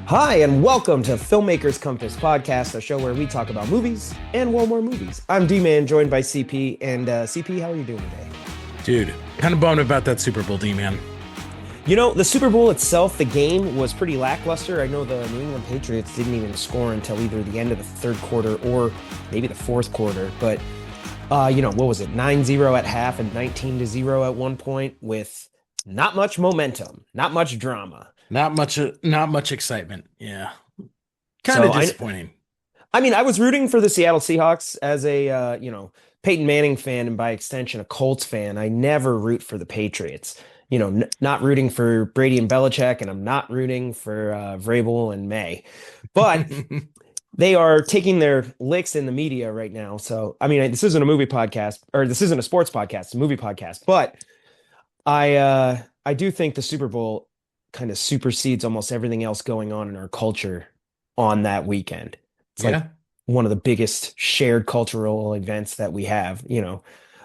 Hi, and welcome to Filmmakers Compass Podcast, a show where we talk about movies and more movies. I'm D-Man, joined by CP. And CP, how are you doing today? Dude, kind of bummed about that Super Bowl D, man. You know, the Super Bowl itself, the game was pretty lackluster. I know the New England Patriots didn't even score until either the end of the third quarter or maybe the fourth quarter. But, what was it? 9-0 at half and 19-0 at one point with not much momentum, not much drama. Not much excitement. Yeah. Kind So of disappointing. I mean, I was rooting for the Seattle Seahawks as a, Peyton Manning fan and by extension a Colts fan. I never root for the Patriots. Not rooting for Brady and Belichick, and I'm not rooting for Vrabel and May. But they are taking their licks in the media right now. So, I mean, this isn't a movie podcast, or this isn't a sports podcast, it's a movie podcast. But I do think the Super Bowl kind of supersedes almost everything else going on in our culture on that weekend. It's like Yeah. one of the biggest shared cultural events that we have, Yep.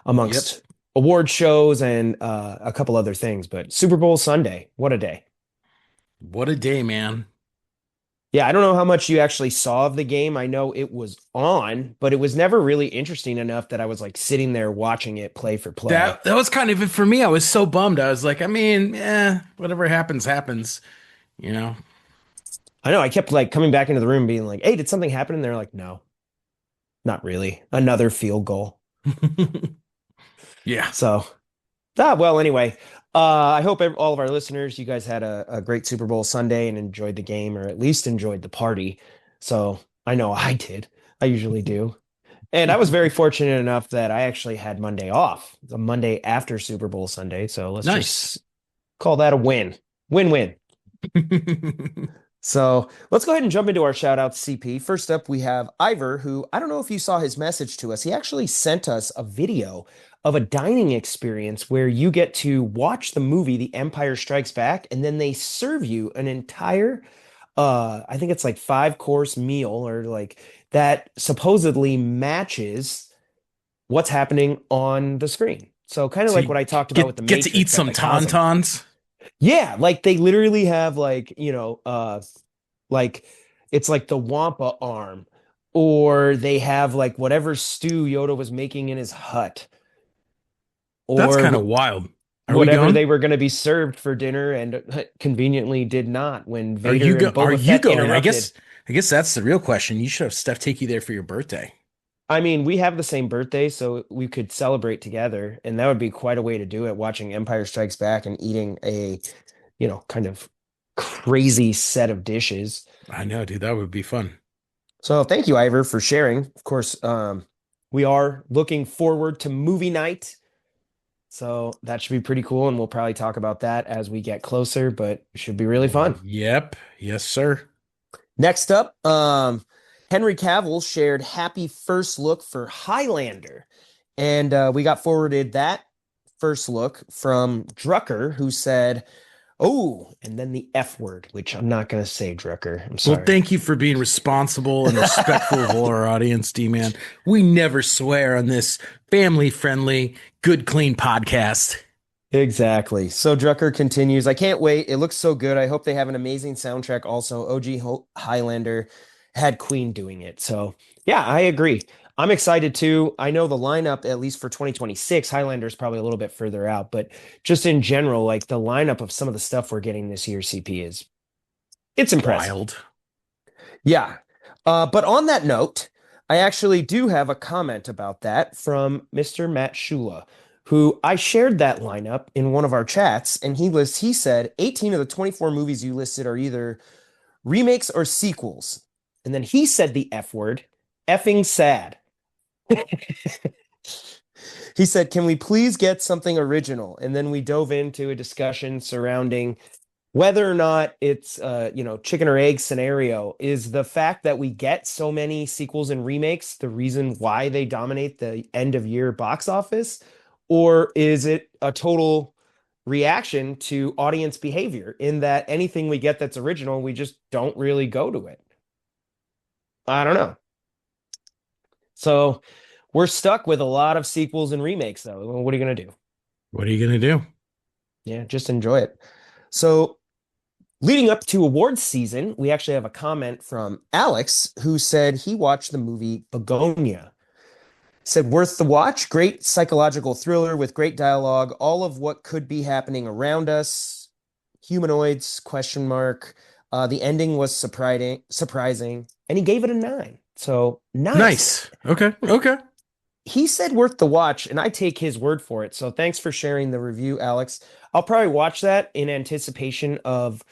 amongst award shows and a couple other things. But Super Bowl Sunday, what a day. What a day, man. Yeah, I don't know how much you actually saw of the game. I know it was on, but it was never really interesting enough that I was like sitting there watching it play for play. That was kind of it for me. I was so bummed. I was like, whatever happens, happens, you know? I know I kept like coming back into the room being like, hey, did something happen? And they're like, no, not really. Another field goal. Yeah. So, well, anyway, I hope all of our listeners, you guys had a great Super Bowl Sunday and enjoyed the game, or at least enjoyed the party. So I know I did. I usually do. And I was very fortunate enough that I actually had Monday off, the Monday after Super Bowl Sunday. So let's Nice. just call that a win. Win-win. So let's go ahead and jump into our shout outs, CP. First up, we have Ivor, who I don't know if you saw his message to us. He actually sent us a video of a dining experience where you get to watch the movie The Empire Strikes Back, and then they serve you an entire, I think it's like 5-course meal or like that supposedly matches what's happening on the screen. So kind of So like you what I talked about with get the get to eat Matrix at some the cosm. tauntauns. Yeah, like they literally have like, like it's like the Wampa arm, or they have like whatever stew Yoda was making in his hut, That's or kind of wild. Are we whatever going? they were going to be served for dinner and conveniently did not when Are you Vader go and are Boba you Fett going? I interrupted. guess I guess that's the real question. You should have Steph take you there for your birthday. I mean, we have the same birthday, so we could celebrate together, and that would be quite a way to do it, watching Empire Strikes Back and eating a, kind of crazy set of dishes. I know, dude. That would be fun. So thank you, Ivor, for sharing. Of course, we are looking forward to movie night. So that should be pretty cool. And we'll probably talk about that as we get closer, but it should be really fun. Yep. Yes, sir. Next up, Henry Cavill shared happy first look for Highlander. And we got forwarded that first look from Drucker, who said, oh, and then the F word, which I'm not going to say, Drucker. I'm Well, sorry. thank you for being responsible and respectful of all our audience, D-Man. We never swear on this family-friendly, good, clean podcast. Exactly. So Drucker continues, I can't wait. It looks so good. I hope they have an amazing soundtrack also. Highlander had Queen doing it. So, yeah, I agree. I'm excited too. I know the lineup, at least for 2026, Highlander is probably a little bit further out, but just in general, like the lineup of some of the stuff we're getting this year, CP it's impressive. Wild. Yeah. But on that note, I actually do have a comment about that from Mr. Matt Shula, who I shared that lineup in one of our chats, and he said 18 of the 24 movies you listed are either remakes or sequels. And then he said the F word, effing sad. He said, can we please get something original? And then we dove into a discussion surrounding whether or not it's chicken or egg scenario. Is the fact that we get so many sequels and remakes the reason why they dominate the end of year box office, or is it a total reaction to audience behavior in that anything we get that's original we just don't really go to it? I don't know. So we're stuck with a lot of sequels and remakes, though. What are you going to do? What are you going to do? Yeah, just enjoy it. So Leading up to awards season, we actually have a comment from Alex who said he watched the movie Begonia. Said worth the watch, great psychological thriller with great dialogue, all of what could be happening around us. Humanoids, question mark. The ending was surprising, and he gave it a 9. So nice. Nice. Okay. Okay. He said worth the watch, and I take his word for it. So thanks for sharing the review, Alex. I'll probably watch that in anticipation of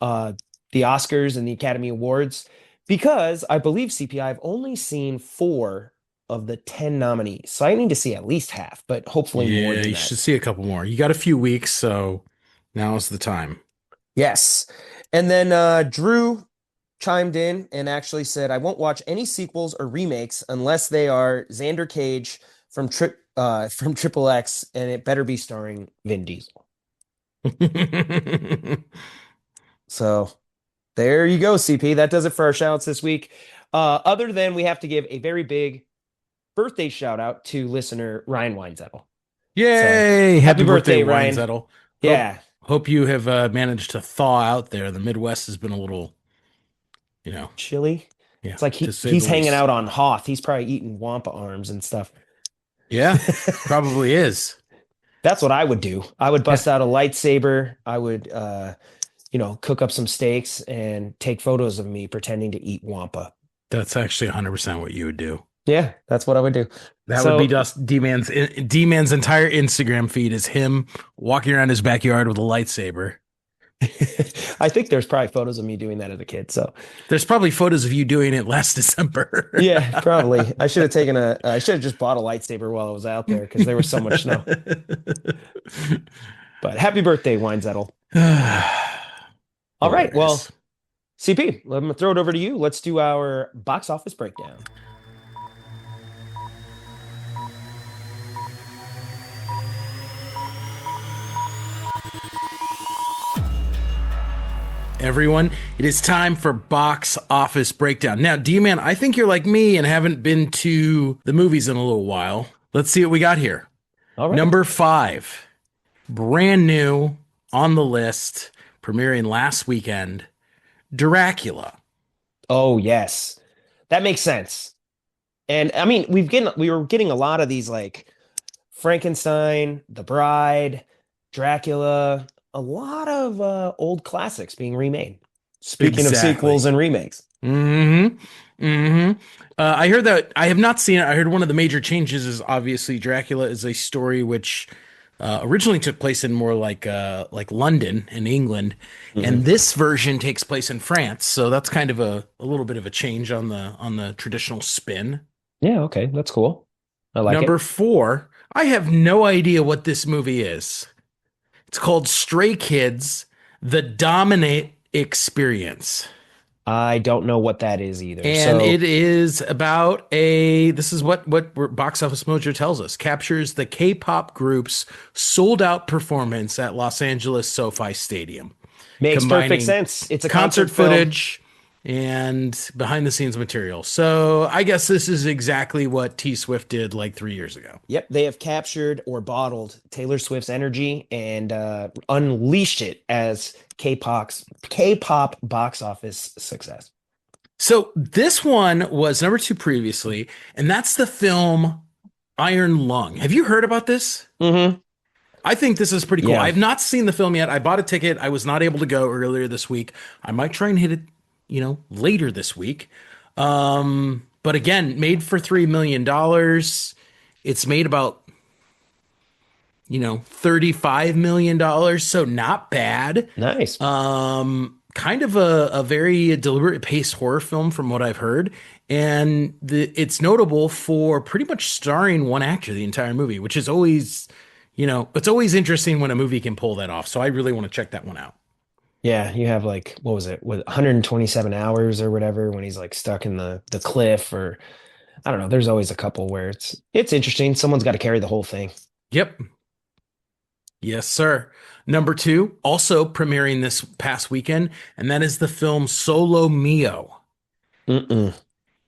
uh, the Oscars and the Academy Awards because I believe CPI, I've only seen 4 of the 10 nominees. So I need to see at least half, but hopefully more Yeah, than you that. should see a couple more. You got a few weeks, so now's the time. Yes. And then Drew chimed in and actually said, I won't watch any sequels or remakes unless they are Xander Cage from Triple X, and it better be starring Vin Diesel. So there you go, CP. That does it for our shout outs this week. Other than we have to give a very big birthday shout out to listener Ryan Weinzettel. So Yay! happy Happy birthday, birthday, Ryan Ryan. Zettel. Yeah, Hope you have managed to thaw out there. The Midwest has been a little, you know, chilly. yeah, It's like to say he's the hanging least. out on Hoth. He's probably eating Wampa arms and stuff. Yeah, probably is. That's what I would do. I would Yeah, bust out a lightsaber. I would cook up some steaks and take photos of me pretending to eat Wampa. that's actually 100% what you would do. Yeah, that's what I would do. That would be So Dust D-Man's entire Instagram feed is him walking around his backyard with a lightsaber. I think there's probably photos of me doing that as a kid. So There's probably photos of you doing it last December. yeah, probably. I should have just bought a lightsaber while I was out there because there was so much snow. But happy birthday, Weinzettel. All right. Hilarious. Well, CP, let me throw it over to you. Let's do our box office breakdown. Everyone, it is time for box office breakdown. Now, D-Man, I think you're like me and haven't been to the movies in a little while. Let's see what we got here. All right. Number 5, brand new on the list, premiering last weekend, Dracula. Oh, yes. That makes sense. And I mean, we were getting a lot of these like Frankenstein, The Bride, Dracula, a lot of old classics being remade. Speaking of Exactly. sequels and remakes. Mm-hmm. Mm-hmm. I heard that I have not seen it. I heard one of the major changes is obviously Dracula is a story which originally took place in more like London in England, and Mhm. this version takes place in France. So that's kind of a little bit of a change on the traditional spin. Yeah, okay, that's cool. I like Number it. 4, I have no idea what this movie is. It's called Stray Kids: The Dominate Experience. I don't know what that is either. And So it is about this is what Box Office Mojo tells us, captures the K-pop group's sold out performance at Los Angeles SoFi Stadium, makes perfect combining sense. It's a concert concert film. footage and behind the scenes material. So I guess this is exactly what T Swift did like 3 years ago. Yep, they have captured or bottled Taylor Swift's energy and unleashed it as K-pop box office success. So this one was number 2 previously, and that's the film Iron Lung. Have you heard about this? Hmm. I think this is pretty cool. Yeah, I've not seen the film yet. I bought a ticket. I was not able to go earlier this week. I might try and hit it, later this week. But again, made for $3 million. It's made about, $35 million. So not bad. nice. Kind of a very deliberate paced horror film from what I've heard. And it's notable for pretty much starring one actor the entire movie, which is always, it's always interesting when a movie can pull that off. So I really want to check that one out. Yeah, you have like what was it, with 127 hours or whatever when he's like stuck in the cliff or I don't know. There's always a couple where it's interesting. Someone's got to carry the whole thing. Yep. Yes, sir. Number 2, also premiering this past weekend, and that is the film Solo Mio. Mm-mm.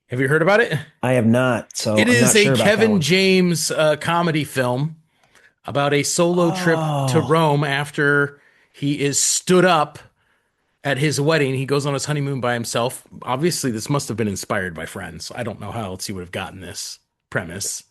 Have you heard about it? I have not, so It I'm is not a sure about that Kevin one. James comedy film about a solo trip to Oh, Rome after he is stood up at his wedding. He goes on his honeymoon by himself. Obviously, this must have been inspired by Friends. I don't know how else he would have gotten this premise.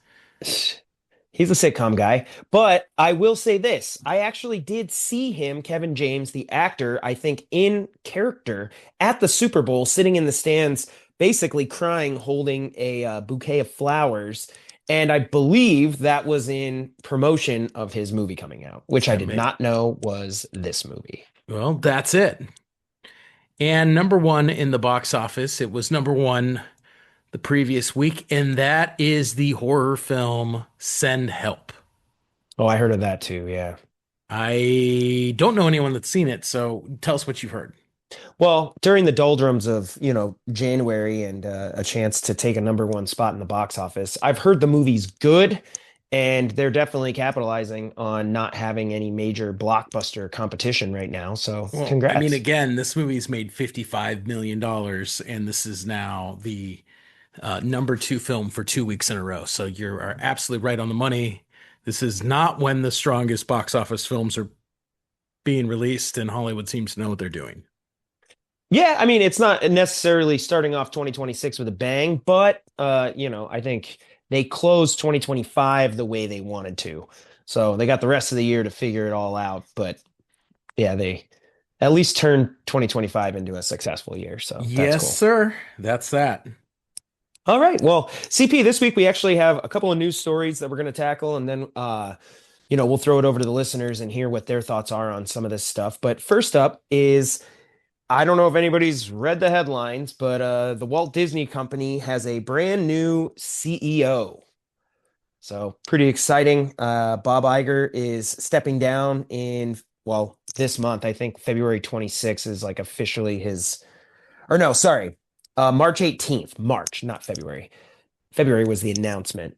He's a sitcom guy, but I will say this. I actually did see him, Kevin James, the actor, I think in character at the Super Bowl, sitting in the stands, basically crying, holding a bouquet of flowers. And I believe that was in promotion of his movie coming out, which I That did may, not know was this movie. well, that's it. And number one in the box office, it was number one the previous week, and that is the horror film Send Help. Oh, I heard of that too. Yeah. I don't know anyone that's seen it, so tell us what you've heard. Well, during the doldrums of, January and a chance to take a number one spot in the box office, I've heard the movie's good, and they're definitely capitalizing on not having any major blockbuster competition right now. So, Well, I mean, congrats. again, this movie's made $55 million, dollars, and this is now the number two film for 2 weeks in a row. So you are absolutely right on the money. This is not when the strongest box office films are being released, and Hollywood seems to know what they're doing. Yeah, I mean, it's not necessarily starting off 2026 with a bang, but I think they closed 2025 the way they wanted to. So they got the rest of the year to figure it all out. But yeah, they at least turned 2025 into a successful year. So that's Yes, cool. sir. That's that. All right. Well, CP, this week we actually have a couple of news stories that we're going to tackle, and then we'll throw it over to the listeners and hear what their thoughts are on some of this stuff. But first up is I don't know if anybody's read the headlines, but the Walt Disney Company has a brand new CEO. So pretty exciting. Bob Iger is stepping down well, this month. I think February 26th is like officially his, or no, sorry, March 18th, March, not February. February was the announcement.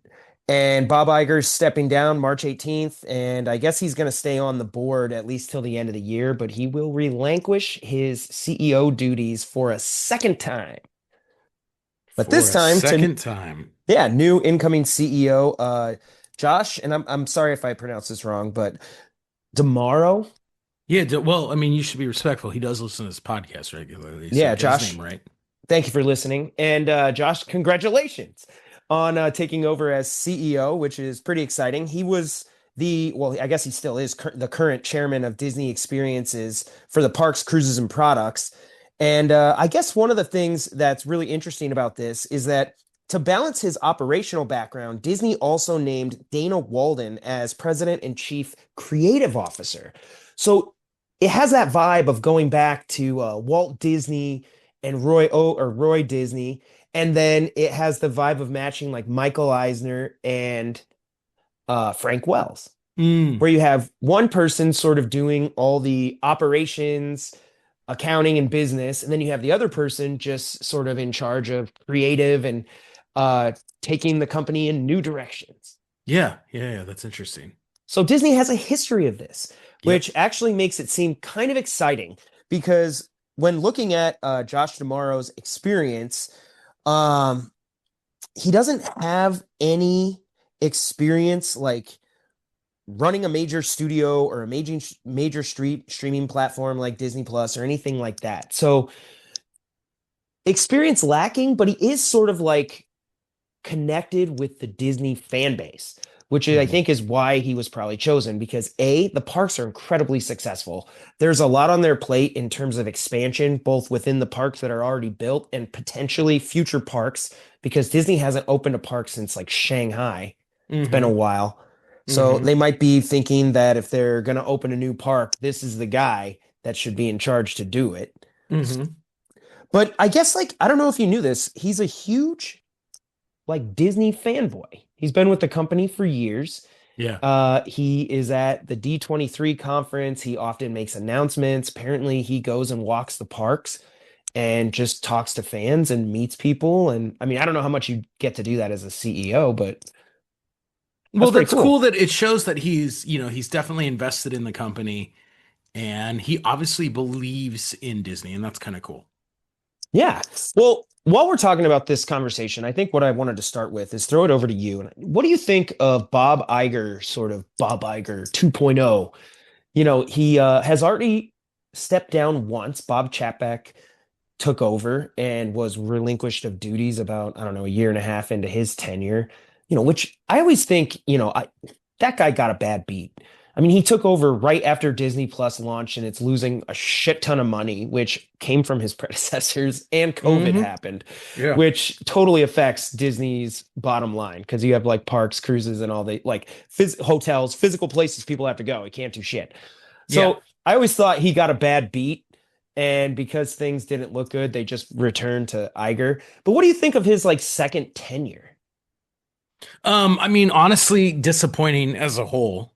And Bob Iger's stepping down March 18th, and I guess he's going to stay on the board at least till the end of the year, but he will relinquish his CEO duties for a second time. But For this a time to second time. yeah, new incoming CEO Josh, and I'm sorry if I pronounce this wrong, but tomorrow, Yeah, well, I mean, you should be respectful. He does listen to this podcast regularly, so yeah, get his Josh, name right. thank you for listening. And Josh, congratulations on taking over as CEO, which is pretty exciting. He was well, I guess he still is the current chairman of Disney Experiences for the parks, cruises, and products. And I guess one of the things that's really interesting about this is that to balance his operational background, Disney also named Dana Walden as president and chief creative officer. So it has that vibe of going back to Walt Disney and Roy Disney, and then it has the vibe of matching like Michael Eisner and Frank Wells, Mm, where you have one person sort of doing all the operations, accounting, and business, and then you have the other person just sort of in charge of creative and uh, taking the company in new directions. yeah, that's interesting. So Disney has a history of this, Yep. which actually makes it seem kind of exciting because when looking at Josh D'Amaro's experience, um, he doesn't have any experience like running a major studio or a major streaming platform like Disney Plus or anything like that. So experience lacking, but he is sort of like connected with the Disney fan base, which I Hmm. think is why he was probably chosen because A, the parks are incredibly successful. There's a lot on their plate in terms of expansion, both within the parks that are already built and potentially future parks, because Disney hasn't opened a park since like Shanghai. It's been a Hmm. while. So Hmm. they might be thinking that if they're going to open a new park, this is the guy that should be in charge to do it. Hmm. But I guess, like, I don't know if you knew this, he's a huge like Disney fanboy. He's been with the company for years. Yeah. He is at the D23 conference. He often makes announcements. Apparently, he goes and walks the parks and just talks to fans and meets people. And I mean, I don't know how much you get to do that as a CEO, but Well, that's pretty that's cool cool. that it shows that he's definitely invested in the company and he obviously believes in Disney, and that's kind of cool. Yeah. Well, while we're talking about this conversation, I think what I wanted to start with is throw it over to you. And what do you think of Bob Iger, sort of Bob Iger 2.0? He has already. stepped down once. Bob Chapek took over and was relinquished of duties about, I don't know, a year and a half into his tenure, which I always think, that guy got a bad beat. I mean, he took over right after Disney Plus launched and it's losing a shit ton of money, which came from his predecessors, and COVID Hmm. happened, Yeah. which totally affects Disney's bottom line because you have like parks, cruises, and all the like hotels, physical places people have to go. He can't do shit. Yeah. So I always thought he got a bad beat. And because things didn't look good, they just returned to Iger. But what do you think of his like second tenure? I mean, honestly, disappointing as a whole.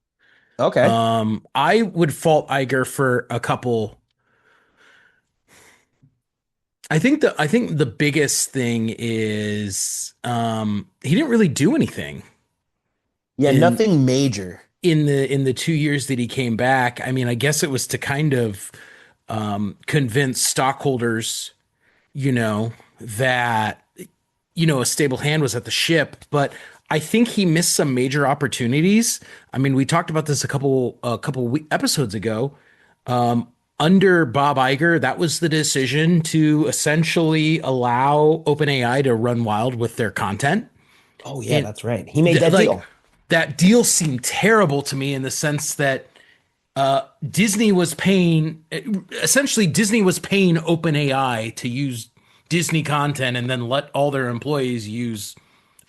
Okay. I would fault Iger for a couple. I think the biggest thing is he didn't really do anything Yeah, in nothing major. in the 2 years that he came back. I mean, I guess it was to kind of convince stockholders, that a stable hand was at the ship, but I think he missed some major opportunities. I mean, we talked about this a couple episodes ago. Under Bob Iger, that was the decision to essentially allow OpenAI to run wild with their content. Oh yeah, And that's right. He made that like deal. that deal seemed terrible to me in the sense that Disney was paying essentially Disney was paying OpenAI to use Disney content and then let all their employees use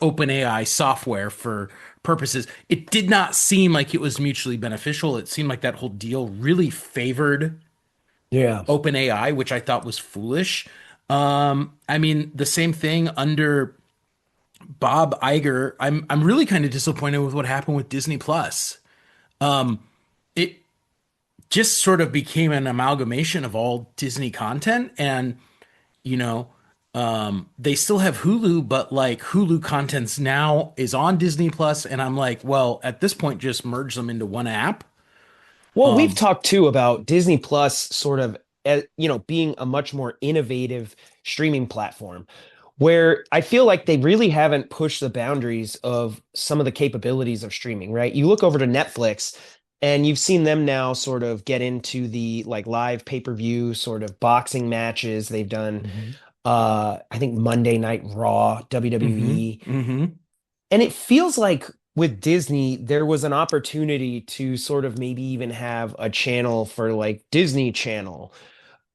OpenAI software for purposes. It did not seem like it was mutually beneficial. It seemed like that whole deal really favored Yeah. OpenAI, which I thought was foolish. I mean, the same thing under Bob Iger. I'm really kind of disappointed with what happened with Disney Plus. It just sort of became an amalgamation of all Disney content, and you know, they still have Hulu, but like Hulu contents now is on Disney Plus, and I'm like, well, at this point, just merge them into one app. Well, we've Um, talked too about Disney Plus sort of, being a much more innovative streaming platform where I feel like they really haven't pushed the boundaries of some of the capabilities of streaming, right? You look over to Netflix and you've seen them now sort of get into the like live pay-per-view sort of boxing matches. They've done hmm I think Monday Night Raw, hmm WWE. hmm And it feels like with Disney, there was an opportunity to sort of maybe even have a channel for like Disney Channel,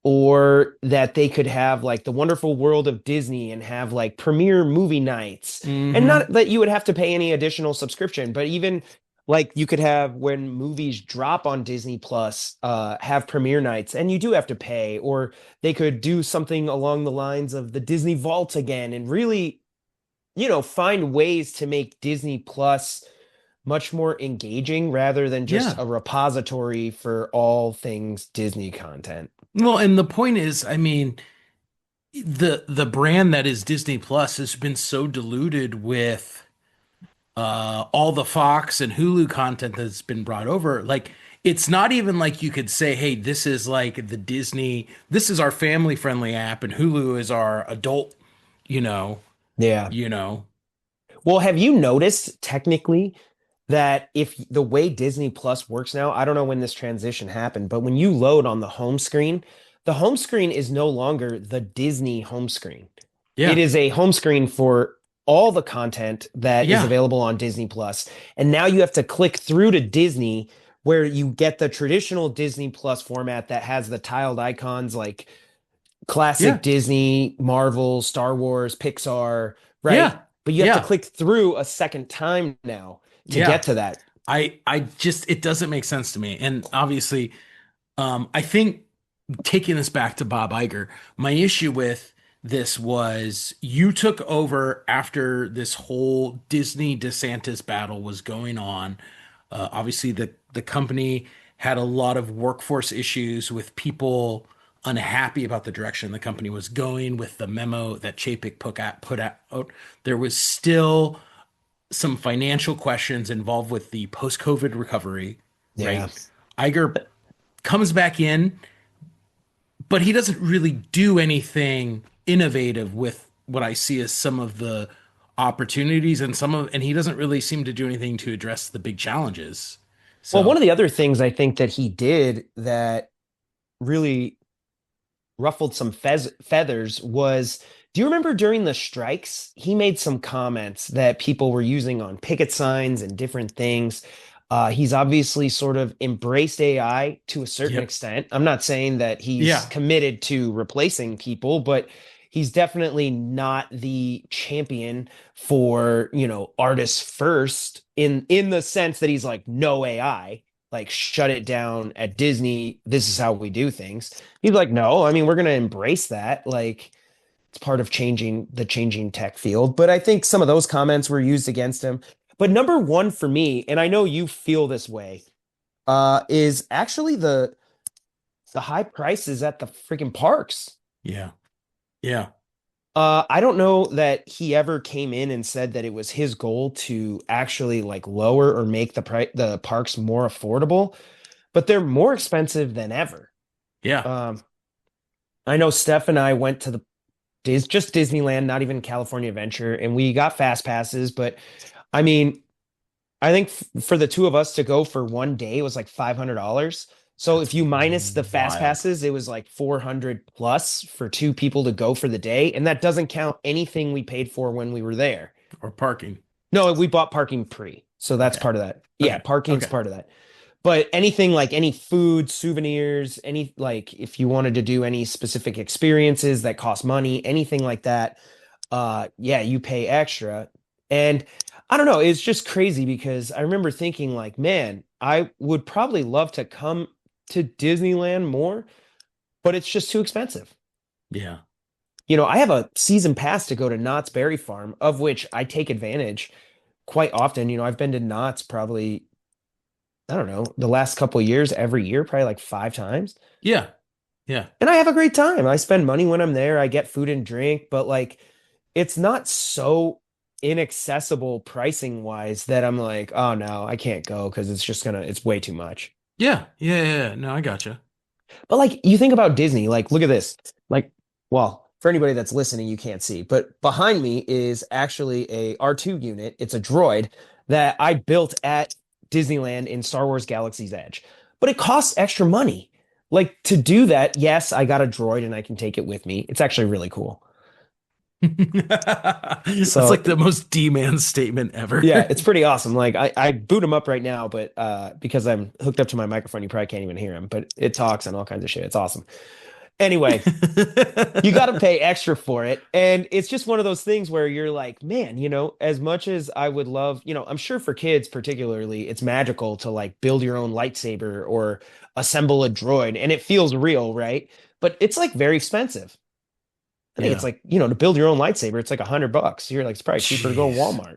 or that they could have like the Wonderful World of Disney and have like premiere movie nights. And hmm not that you would have to pay any additional subscription, but even like you could have when movies drop on Disney Plus, have premiere nights and you do have to pay, or they could do something along the lines of the Disney Vault again and really, find ways to make Disney Plus much more engaging rather than just Yeah. a repository for all things Disney content. Well, and the point is, I mean, the brand that is Disney Plus has been so diluted with all the Fox and Hulu content that's been brought over. Like, it's not even like you could say, hey, this is like the Disney, this is our family friendly app, and Hulu is our adult, you know, Yeah. you know. Well, have you noticed technically that if the way Disney Plus works now, I don't know when this transition happened, but when you load on the home screen is no longer the Disney home screen. It Yeah. is a home screen for all the content that is Yeah. available on Disney Plus. And now you have to click through to Disney where you get the traditional Disney Plus format that has the tiled icons like Yeah. classic Disney, Marvel, Star Wars, Pixar, right? Yeah. But you have to Yeah. click through a second time now to Yeah. get to that. I just it doesn't make sense to me. And obviously, I think taking this back to Bob Iger, my issue with this was you took over after this whole Disney DeSantis battle was going on. Obviously, the company had a lot of workforce issues with people unhappy about the direction the company was going with the memo that Chapek put out. There was still some financial questions involved with the post-COVID recovery, Yeah. right? Iger comes back in, but he doesn't really do anything innovative with what I see as some of the opportunities and he doesn't really seem to do anything to address the big challenges. Well, one So, of the other things I think that he did that really ruffled some feathers was, do you remember during the strikes, he made some comments that people were using on picket signs and different things. He's obviously sort of embraced AI to a certain Yep. extent. I'm not saying that he's Yeah. committed to replacing people, but he's definitely not the champion for, artists first in the sense that he's like no AI, like shut it down at Disney. This is how we do things. He's like, no, I mean, we're going to embrace that. Like, it's part of changing tech field. But I think some of those comments were used against him. But number one for me, and I know you feel this way, is actually the high prices at the freaking parks. Yeah. Yeah. I don't know that he ever came in and said that it was his goal to actually like lower or make the parks more affordable, but they're more expensive than ever. Yeah. Um, I know Steph and I went to the just Disneyland, not even California Adventure, and we got fast passes. But I mean, I think for the two of us to go for one day, it was like $500. So That's if you minus the fast wild. passes, it was like 400 plus for two people to go for the day, and that doesn't count anything we paid for when we were there. Or parking. No, we bought parking pre, so that's Okay. part of that. Yeah, Okay. parking's Okay. part of that. But anything like any food, souvenirs, any like if you wanted to do any specific experiences that cost money, anything like that, yeah, you pay extra. And I don't know, it's just crazy because I remember thinking like, man, I would probably love to come to Disneyland more, but it's just too expensive. Yeah. I have a season pass to go to Knott's Berry Farm, of which I take advantage quite often. I've been to Knott's probably, I don't know, the last couple of years, every year, probably like 5 times. Yeah. Yeah. And I have a great time. I spend money when I'm there. I get food and drink, but like it's not so inaccessible pricing wise that I'm like, oh no, I can't go because it's way too much. Yeah. Yeah. Yeah. No, I gotcha. But like you think about Disney, like look at this. Like, well, for anybody that's listening, you can't see, but behind me is actually a R2 unit. It's a droid that I built at Disneyland in Star Wars Galaxy's Edge. But it costs extra money. Like to do that, yes, I got a droid and I can take it with me. It's actually really cool. That's So like the most D-man statement ever. yeah, it's pretty awesome. Like I boot him up right now, but because I'm hooked up to my microphone, you probably can't even hear him, but it talks and all kinds of shit. It's awesome. Anyway, you got to pay extra for it. And it's just one of those things where you're like, man, as much as I would love, I'm sure for kids particularly, it's magical to like build your own lightsaber or assemble a droid and it feels real, right? But it's like very expensive. I think it's Yeah. like, to build your own lightsaber, it's like $100. You're like, it's probably cheaper to go to Jeez. Walmart.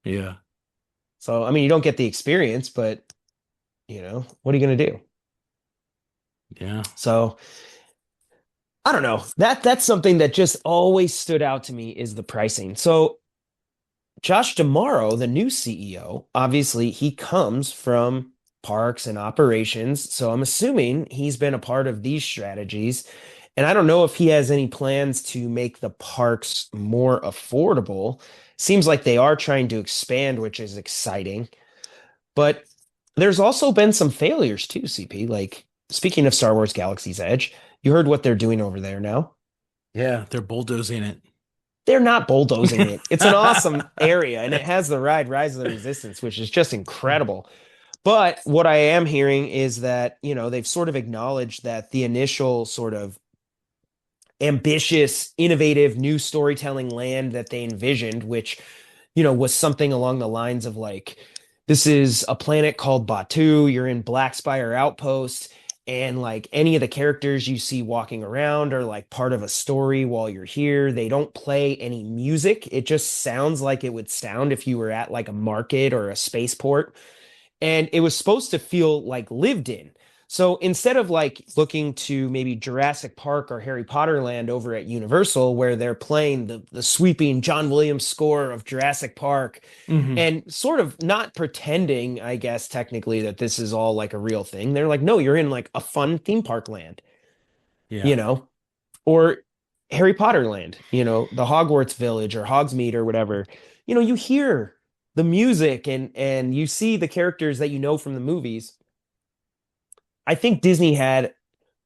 Yeah. So, I mean, you don't get the experience, but, what are you going to do? Yeah. So, I don't know. That's something that just always stood out to me is the pricing. So, Josh Tomorrow, the new CEO, obviously he comes from parks and operations. So I'm assuming he's been a part of these strategies. And I don't know if he has any plans to make the parks more affordable. Seems like they are trying to expand, which is exciting. But there's also been some failures too, CP. Like speaking of Star Wars Galaxy's Edge, you heard what they're doing over there now. Yeah. They're bulldozing it. They're not bulldozing it. It's an awesome area and it has the ride Rise of the Resistance, which is just incredible. But what I am hearing is that, they've sort of acknowledged that the initial sort of ambitious, innovative new storytelling land that they envisioned, which, was something along the lines of like, this is a planet called Batu, you're in Black Spire Outpost, and like any of the characters you see walking around are like part of a story while you're here. They don't play any music. It just sounds like it would sound if you were at like a market or a spaceport, and it was supposed to feel like lived in. So instead of like looking to maybe Jurassic Park or Harry Potter Land over at Universal, where they're playing the sweeping John Williams score of Jurassic Park Hmm. and sort of not pretending, I guess, technically that this is all like a real thing, they're like, no, you're in like a fun theme park land, you Yeah. know, or Harry Potter Land, the Hogwarts Village or Hogsmeade or whatever. You hear the music and you see the characters that you know from the movies. I think Disney had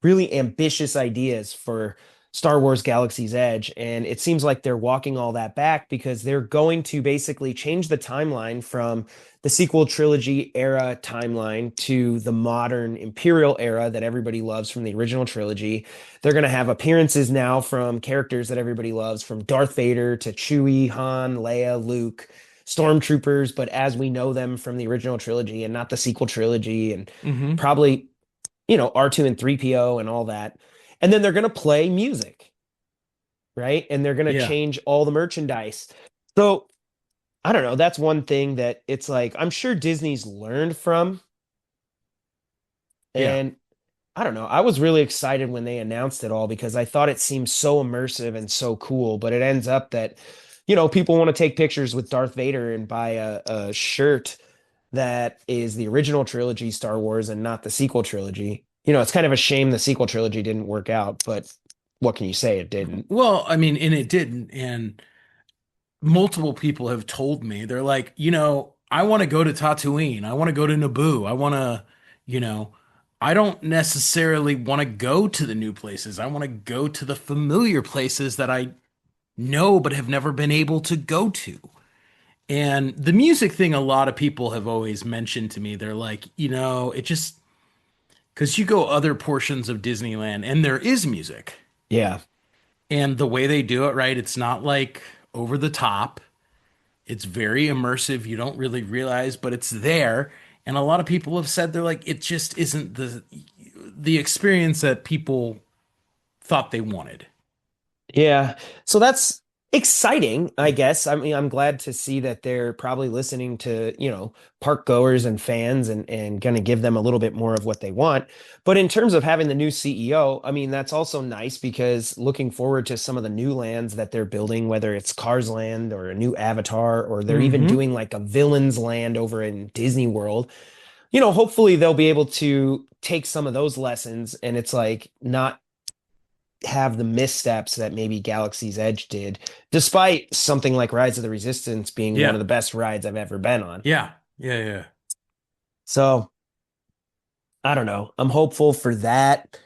really ambitious ideas for Star Wars Galaxy's Edge. And it seems like they're walking all that back because they're going to basically change the timeline from the sequel trilogy era timeline to the modern Imperial era that everybody loves from the original trilogy. They're going to have appearances now from characters that everybody loves, from Darth Vader to Chewie, Han, Leia, Luke, stormtroopers, but as we know them from the original trilogy and not the sequel trilogy, and Hmm. probably, R2 and 3PO and all that. And then they're going to play music, right? And they're going to Yeah. change all the merchandise. So I don't know. That's one thing that it's like, I'm sure Disney's learned from. Yeah. And I don't know. I was really excited when they announced it all because I thought it seemed so immersive and so cool. But it ends up that, people want to take pictures with Darth Vader and buy a shirt that is the original trilogy Star Wars and not the sequel trilogy. It's kind of a shame the sequel trilogy didn't work out, but what can you say? It didn't. Well, I mean, and it didn't. And multiple people have told me, they're like, I want to go to Tatooine. I want to go to Naboo. I want to, you know, I don't necessarily want to go to the new places. I want to go to the familiar places that I know but have never been able to go to. And the music thing, a lot of people have always mentioned to me. They're like, it just, because you go other portions of Disneyland and there is music. Yeah. And the way they do it, right? It's not like over the top. It's very immersive. You don't really realize, but it's there. And a lot of people have said they're like, it just isn't the experience that people thought they wanted. Yeah. So that's exciting, I guess. I mean, I'm glad to see that they're probably listening to, park goers and fans and going to give them a little bit more of what they want. But in terms of having the new CEO, I mean, that's also nice because looking forward to some of the new lands that they're building, whether it's Cars Land or a new Avatar, or they're even Hmm. doing like a villains land over in Disney World. Hopefully they'll be able to take some of those lessons and it's like not have the missteps that maybe Galaxy's Edge did, despite something like Rise of the Resistance being one of Yeah. the best rides I've ever been on. Yeah. Yeah. Yeah. So I don't know. I'm hopeful for that.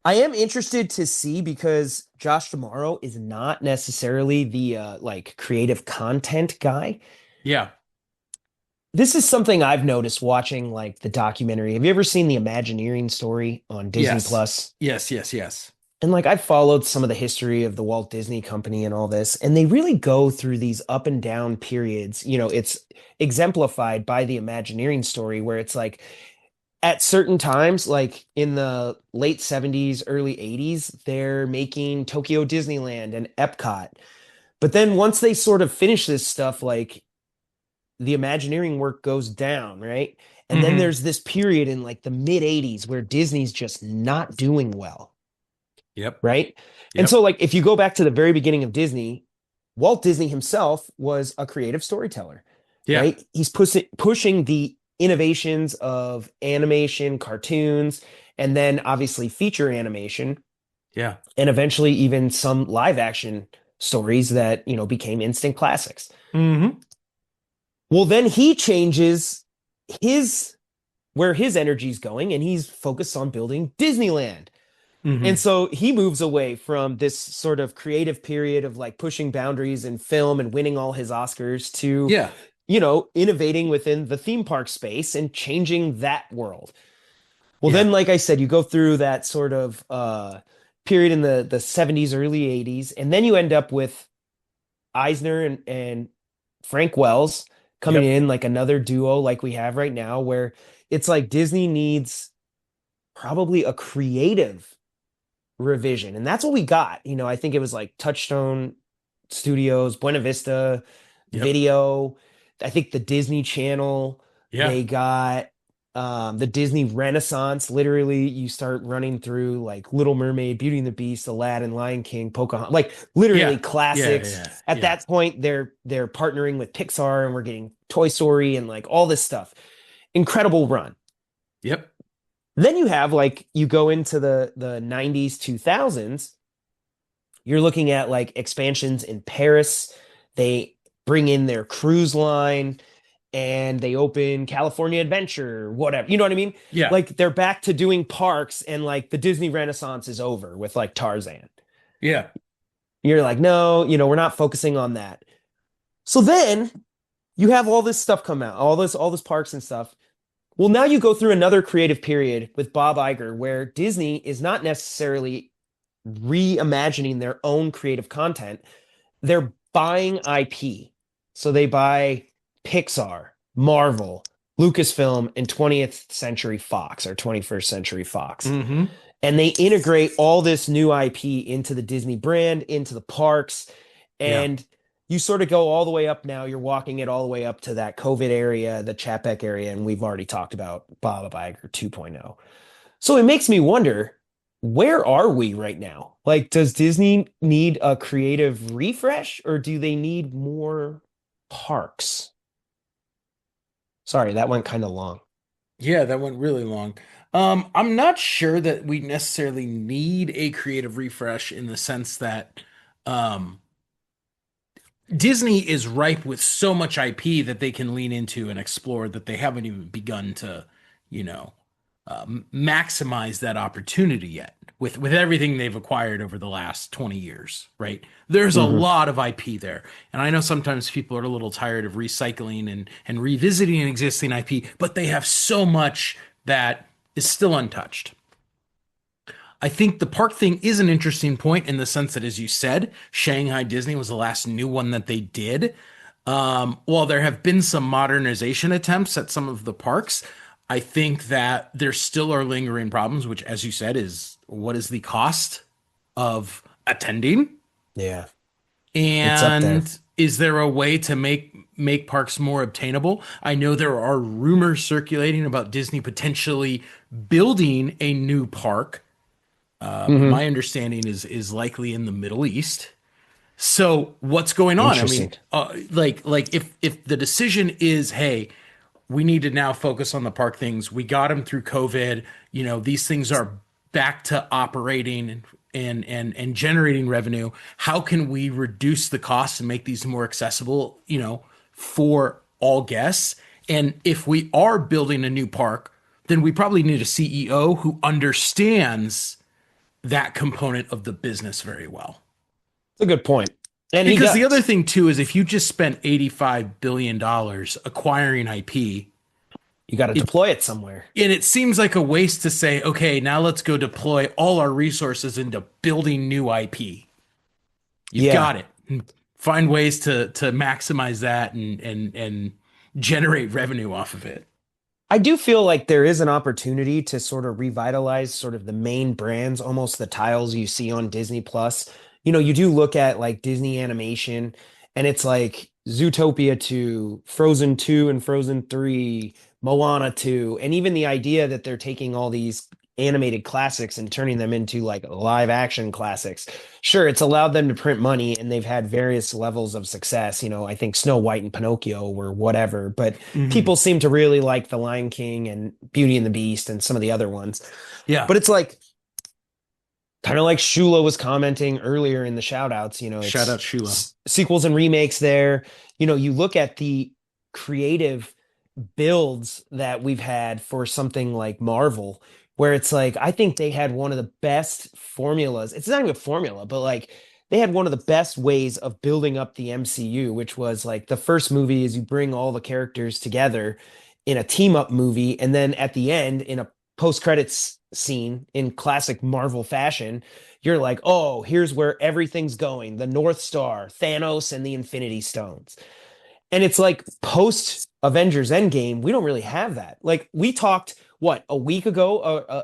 I am interested to see because Josh Tomorrow is not necessarily the like creative content guy. Yeah. This is something I've noticed watching like the documentary. Have you ever seen the Imagineering story on Disney Yes. Plus? Yes. Yes. Yes. And like I've followed some of the history of the Walt Disney Company and all this, and they really go through these up and down periods. It's exemplified by the Imagineering story where it's like at certain times, like in the late 70s, early 80s, they're making Tokyo Disneyland and Epcot. But then once they sort of finish this stuff, like the Imagineering work goes down, right? And then Hmm. there's this period in like the mid 80s where Disney's just not doing well, Yep. right? And so, Yep. like, if you go back to the very beginning of Disney, Walt Disney himself was a creative storyteller, Yeah. right? He's pushing the innovations of animation, cartoons, and then obviously feature animation, Yeah. and eventually even some live action stories that, became instant classics. Hmm. Well, then he changes his where his energy's going and he's focused on building Disneyland. And Hmm. so he moves away from this sort of creative period of like pushing boundaries in film and winning all his Oscars to, Yeah. innovating within the theme park space and changing that world. Well, Yeah. then, like I said, you go through that sort of period in the 70s, early 80s, and then you end up with Eisner and Frank Wells coming Yep. in like another duo like we have right now, where it's like Disney needs probably a creative revision. And that's what we got. I think it was like Touchstone Studios, Buena Vista Yep. Video. I think the Disney Channel, Yeah. they got the Disney Renaissance. Literally, you start running through like Little Mermaid, Beauty and the Beast, Aladdin, Lion King, Pocahontas, like literally Yeah. Yeah. classics. Yeah. At Yeah. that point, they're partnering with Pixar and we're getting Toy Story and like all this stuff. Incredible run. Yep. Then you have like you go into the 90s, 2000s, you're looking at like expansions in Paris. They bring in their cruise line and they open California Adventure, whatever. You know what I mean? Yeah. Like they're back to doing parks and like the Disney Renaissance is over with like Tarzan. Yeah. You're like, no, we're not focusing on that. So then you have all this stuff come out, all this parks and stuff. Well, now you go through another creative period with Bob Iger where Disney is not necessarily reimagining their own creative content. They're buying IP. So they buy Pixar, Marvel, Lucasfilm, and 20th Century Fox or 21st Century Fox. Hmm. And they integrate all this new IP into the Disney brand, into the parks. Yeah. And you sort of go all the way up now. You're walking it all the way up to that COVID area, the Chapek area. And we've already talked about Bob Iger 2.0. So it makes me wonder, where are we right now? Like, does Disney need a creative refresh or do they need more parks? Sorry, that went kind of long. Yeah, that went really long. I'm not sure that we necessarily need a creative refresh in the sense that um, Disney is ripe with so much IP that they can lean into and explore that they haven't even begun to, you know, maximize that opportunity yet with everything they've acquired over the last 20 years, right? There's a Hmm. lot of IP there. And I know sometimes people are a little tired of recycling and revisiting an existing IP, but they have so much that is still untouched. I think the park thing is an interesting point in the sense that, as you said, Shanghai Disney was the last new one that they did. While there have been some modernization attempts at some of the parks, I think that there still are lingering problems, which, as you said, is what is the cost of attending? Yeah, it's up there. And is there a way to make parks more obtainable? I know there are rumors circulating about Disney potentially building a new park. Hmm. My understanding is likely in the Middle East. So what's going on? I mean, Interesting. like if the decision is, hey, we need to now focus on the park things. We got them through COVID. These things are back to operating and generating revenue. How can we reduce the costs and make these more accessible, for all guests? And if we are building a new park, then we probably need a CEO who understands that component of the business very well. It's a good point. And he Because the other does. thing too is if you just spent $85 billion acquiring IP, You got to it deploy it somewhere. and it seems like a waste to say, okay, now let's go deploy all our resources into building new IP. You've Yeah. got it. Find ways to maximize that and generate revenue off of it. I do feel like there is an opportunity to sort of revitalize sort of the main brands, almost the tiles you see on Disney Plus. You do look at like Disney animation and it's like Zootopia 2, Frozen 2 and Frozen 3, Moana 2, and even the idea that they're taking all these animated classics and turning them into like live action classics. Sure, it's allowed them to print money and they've had various levels of success. I think Snow White and Pinocchio were whatever, but Hmm. people seem to really like The Lion King and Beauty and the Beast and some of the other ones. Yeah. But it's like kind of like Shula was commenting earlier in the shout outs, Shout out it's Sheila. sequels and remakes there. You look at the creative builds that we've had for something like Marvel, where it's like, I think they had one of the best formulas. It's not even a formula, but like they had one of the best ways of building up the MCU, which was like the first movie is you bring all the characters together in a team up movie. And then at the end, in a post credits scene in classic Marvel fashion, you're like, oh, here's where everything's going, the North Star, Thanos, and the Infinity Stones. And it's like post Avengers Endgame, we don't really have that. Like we talked, what, a week ago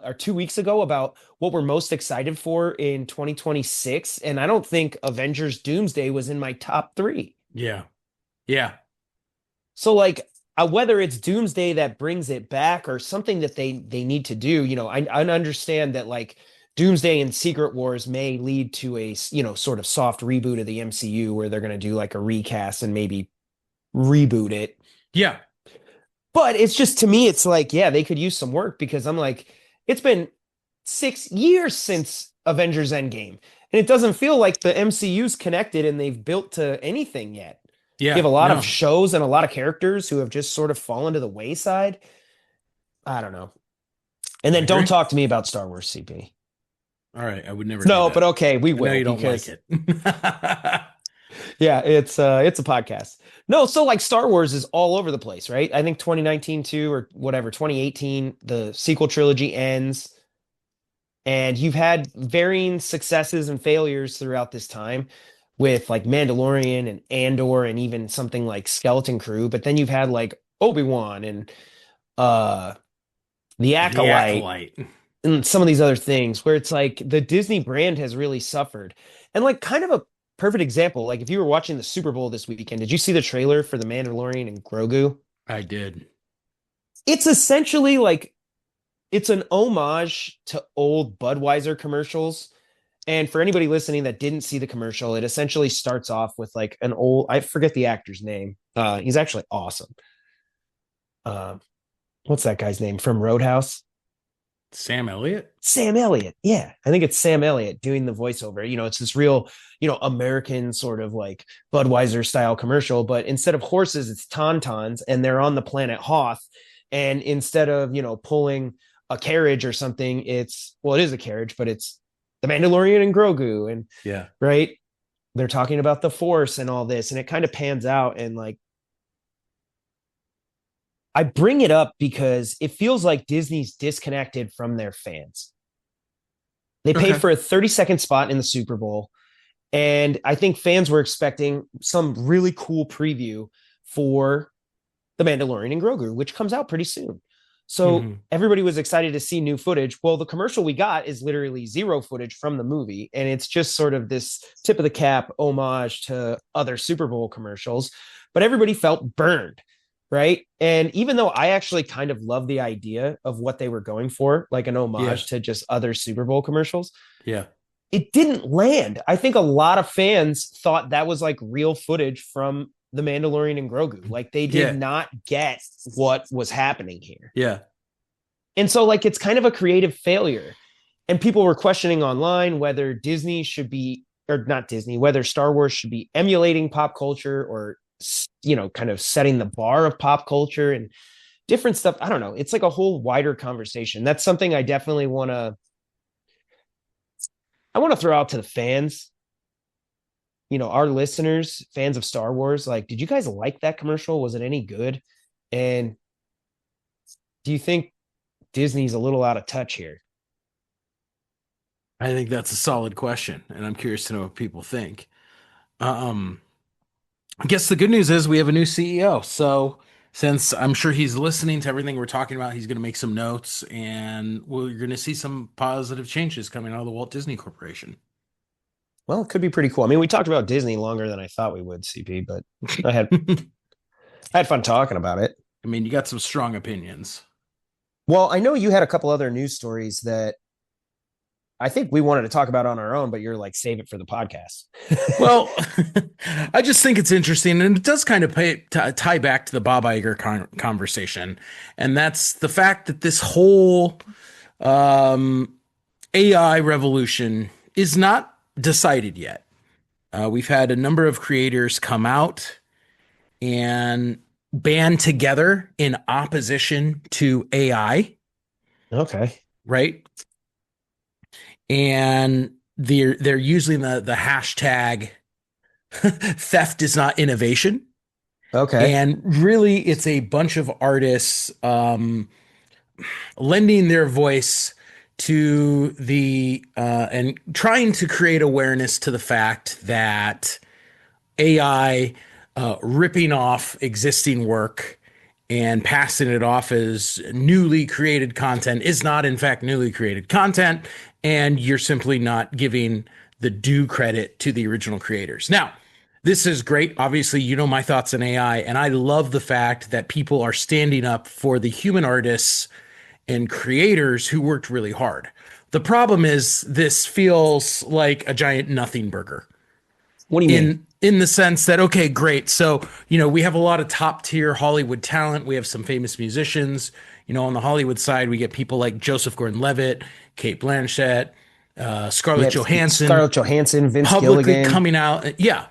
or 2 weeks ago about what we're most excited for in 2026. And I don't think Avengers Doomsday was in my top three. Yeah. Yeah. So like whether it's Doomsday that brings it back or something that they need to do, I understand that like Doomsday and Secret Wars may lead to a sort of soft reboot of the MCU where they're going to do like a recast and maybe reboot it. Yeah. But it's just to me, it's like, yeah, they could use some work because I'm like, it's been 6 years since Avengers Endgame, and it doesn't feel like the MCU's connected and they've built to anything yet. You have Yeah, a lot of no, shows and a lot of characters who have just sort of fallen to the wayside. I don't know. And I then don't agree. talk to me about Star Wars CP. All right, I would never do No, but that. okay, we I know will you don't like because it. yeah, it's a podcast. No, so like Star Wars is all over the place, right? I think 2019 too, or whatever, 2018, the sequel trilogy ends, and you've had varying successes and failures throughout this time with like Mandalorian and Andor and even something like Skeleton Crew, but then you've had like Obi-Wan and uh The The Acolyte Acolyte. and some of these other things where it's like the Disney brand has really suffered. And like kind of a perfect example, like if you were watching the Super Bowl this weekend, did you see the trailer for The Mandalorian and Grogu? I did. It's essentially like it's an homage to old Budweiser commercials. And for anybody listening that didn't see the commercial, it essentially starts off with like an old, I forget the actor's name. He's actually awesome. Uh, what's that guy's name from Roadhouse? Sam Elliott? Sam Elliott. Yeah, I think it's Sam Elliott doing the voiceover. It's this real, American sort of like Budweiser style commercial, but instead of horses, it's tauntauns, and they're on the planet Hoth. And instead of, pulling a carriage or something, it is a carriage, but it's the Mandalorian and Grogu. And Yeah. right, they're talking about the Force and all this, and it kind of pans out. And like, I bring it up because it feels like Disney's disconnected from their fans. They pay Okay. for a 30-second spot in the Super Bowl. And I think fans were expecting some really cool preview for The Mandalorian and Grogu, which comes out pretty soon. So Hmm. everybody was excited to see new footage. Well, the commercial we got is literally zero footage from the movie. And it's just sort of this tip of the cap homage to other Super Bowl commercials. But everybody felt burned. Right. And even though I actually kind of love the idea of what they were going for, like an Yeah. homage to just other Super Bowl commercials, Yeah. it didn't land. I think a lot of fans thought that was like real footage from The Mandalorian and Grogu. Like they did Yeah. not get what was happening here. Yeah. And so like it's kind of a creative failure. And people were questioning online whether Disney should be or not Disney, whether Star Wars should be emulating pop culture or kind of setting the bar of pop culture and different stuff. I don't know. It's like a whole wider conversation. That's something I want to throw out to the fans, our listeners, fans of Star Wars. Like, did you guys like that commercial? Was it any good? And do you think Disney's a little out of touch here? I think that's a solid question, and I'm curious to know what people think. Um, I guess the good news is we have a new CEO. So since I'm sure he's listening to everything we're talking about, he's going to make some notes, and we're going to see some positive changes coming out of the Walt Disney Corporation. Well, it could be pretty cool. I mean, we talked about Disney longer than I thought we would, CP, but I had I I had fun talking about it. mean, you got some strong opinions. Well, I know you had a couple other news stories that I think we wanted to talk about on our own, but you're like, save it for the podcast. Well, I just think it's interesting, and it does kind of tie back to the Bob Iger conversation, and that's the fact that this whole um, AI revolution is not decided yet. We've had a number of creators come out and band together in opposition to AI, Okay. right? And they're using the hashtag theft is not innovation. Okay. And really, it's a bunch of artists lending their voice to the and trying to create awareness to the fact that AI ripping off existing work and passing it off as newly created content is not, in fact, newly created content. And you're simply not giving the due credit to the original creators. Now, this is great. Obviously, you know my thoughts on AI, and I love the fact that people are standing up for the human artists and creators who worked really hard. The problem is this feels like a giant nothing burger What do you mean? in the sense that okay, great. So, we have a lot of top tier Hollywood talent. We have some famous musicians. On the Hollywood side, we get people like Joseph Gordon-Levitt, Kate Blanchett, You Scarlett have Johansson Scarlett Johansson, Vince publicly Gilligan. coming out. Yeah.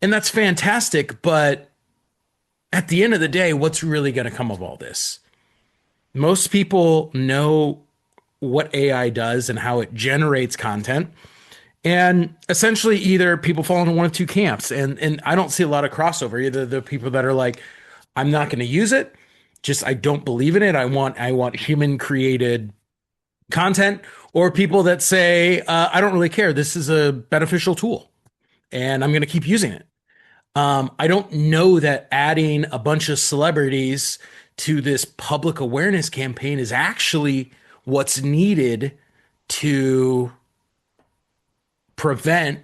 And that's fantastic, but at the end of the day, what's really going to come of all this? Most people know what AI does and how it generates content. And essentially, either people fall into one of two camps, and I don't see a lot of crossover. Either the people that are like, I'm not going to use it, just I don't believe in it. I want human created content, or people that say, I don't really care. This is a beneficial tool, and I'm going to keep using it. I don't know that adding a bunch of celebrities to this public awareness campaign is actually what's needed to prevent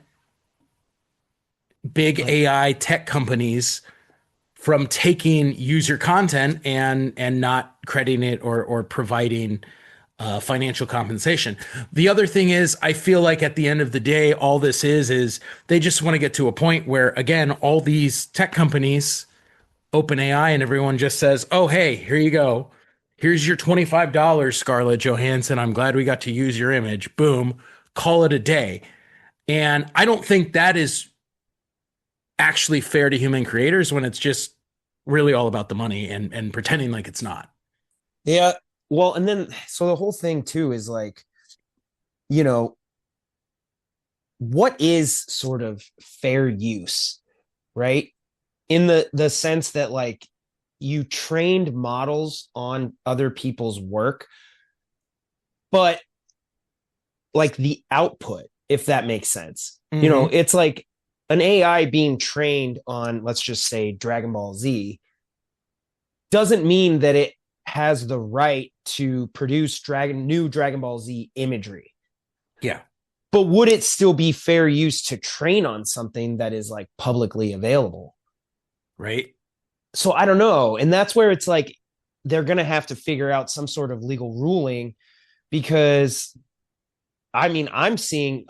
big Like, AI tech companies from taking user content and not crediting it or providing financial compensation. The other thing is, I feel like at the end of the day, all this is they just want to get to a point where, again, all these tech companies, OpenAI, and everyone just says, "Oh, hey, here you go. Here's your $25, Scarlett Johansson. I'm glad we got to use your image. Boom, call it a day." And I don't think that is actually fair to human creators when it's just really all about the money and pretending like it's not. yeah. Well, and then so the whole thing too is like, you know, what is sort of fair use, right? In the sense that like you trained models on other people's work, but like the output, if that makes sense. Mm-hmm. It's like an AI being trained on, let's just say, Dragon Ball Z doesn't mean that it has the right to produce new Dragon Ball Z imagery. Yeah. But would it still be fair use to train on something that is like publicly available? Right. So I don't know. And that's where it's like they're going to have to figure out some sort of legal ruling because I mean, I'm seeing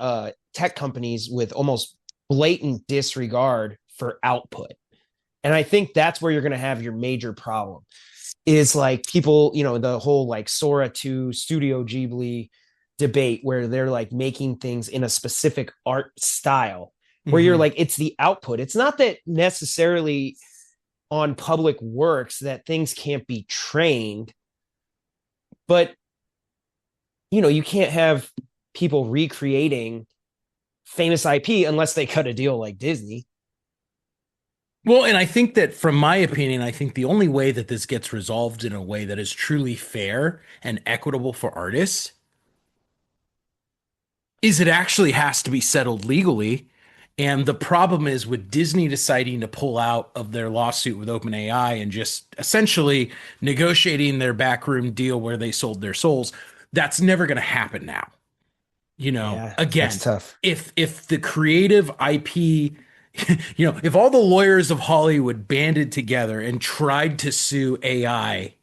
tech companies with almost blatant disregard for output. And I think that's where you're going to have your major problem is like people, the whole like Sora 2 Studio Ghibli debate where they're like making things in a specific art style where you're Mm-hmm. like, it's the output. It's not that necessarily on public works that things can't be trained, but you can't have people recreating famous IP unless they cut a deal like Disney. Well, and I think that from my opinion, I think the only way that this gets resolved in a way that is truly fair and equitable for artists is it actually has to be settled legally. And the problem is with Disney deciding to pull out of their lawsuit with OpenAI and just essentially negotiating their backroom deal where they sold their souls, that's never going to happen now. Yeah, that's Again, tough. if the creative IP, if all the lawyers of Hollywood banded together and tried to sue AI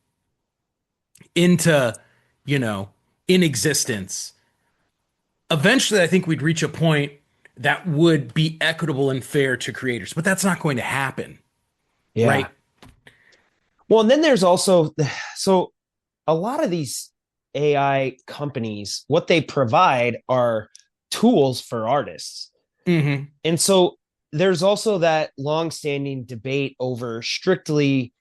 into, you know, in existence, eventually I think we'd reach a point that would be equitable and fair to creators, but that's not going to happen, Yeah. right? Well, and then there's also so a lot of these AI companies, what they provide are tools for artists. Hmm. And so there's also that long-standing debate over strictly